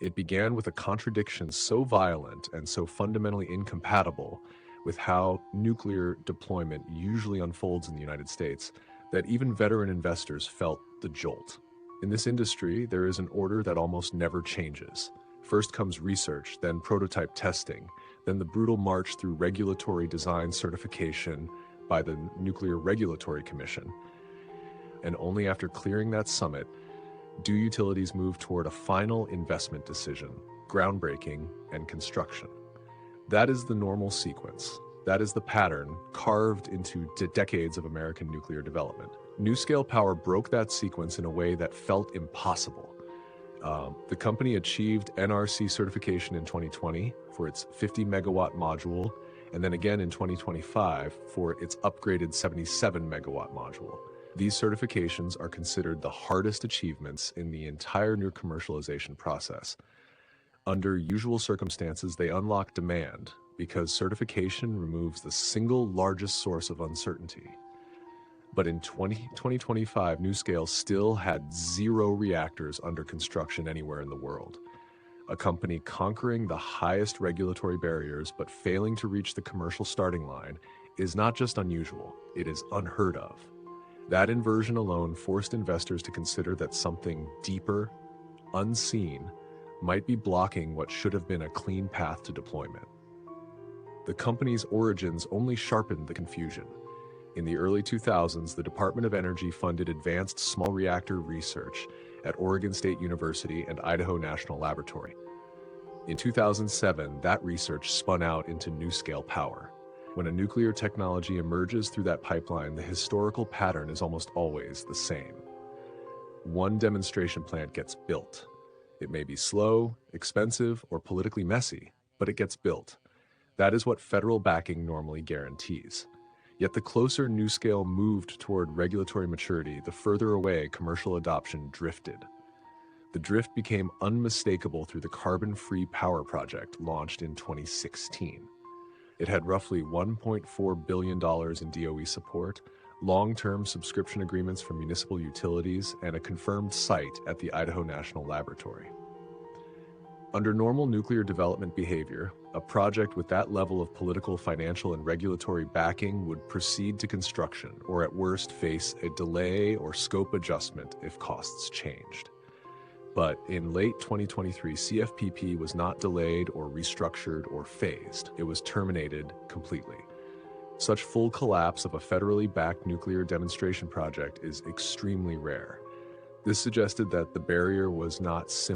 It began with a contradiction so violent and so fundamentally incompatible with how nuclear deployment usually unfolds in the United States that even veteran investors felt the jolt. In this industry, there is an order that almost never changes. First comes research, then prototype testing, then the brutal march through regulatory design certification by the Nuclear Regulatory Commission. And only after clearing that summit do utilities move toward a final investment decision, groundbreaking, and construction. That is the normal sequence. That is the pattern carved into decades of American nuclear development. NuScale Power broke that sequence in a way that felt impossible. The company achieved NRC certification in 2020 for its 50 megawatt module, and then again in 2025 for its upgraded 77 megawatt module. These certifications are considered the hardest achievements in the entire new commercialization process. Under usual circumstances, they unlock demand because certification removes the single largest source of uncertainty. But in 2025, NuScale still had 0 reactors under construction anywhere in the world. A company conquering the highest regulatory barriers but failing to reach the commercial starting line is not just unusual, it is unheard of. That inversion alone forced investors to consider that something deeper, unseen, might be blocking what should have been a clean path to deployment. The company's origins only sharpened the confusion. In the early 2000s, the Department of Energy funded advanced small reactor research at Oregon State University and Idaho National Laboratory. In 2007, that research spun out into NuScale Power. When a nuclear technology emerges through that pipeline, the historical pattern is almost always the same. One demonstration plant gets built. It may be slow, expensive, or politically messy, but it gets built. That is what federal backing normally guarantees. Yet the closer NuScale moved toward regulatory maturity, the further away commercial adoption drifted. The drift became unmistakable through the carbon-free power project launched in 2016. It had roughly $1.4 billion in DOE support, long-term subscription agreements from municipal utilities, and a confirmed site at the Idaho National Laboratory. Under normal nuclear development behavior, a project with that level of political, financial, and regulatory backing would proceed to construction, or at worst face a delay or scope adjustment if costs changed. But in late 2023, CFPP was not delayed or restructured or phased. It was terminated completely. Such full collapse of a federally backed nuclear demonstration project is extremely rare. This suggested that the barrier was not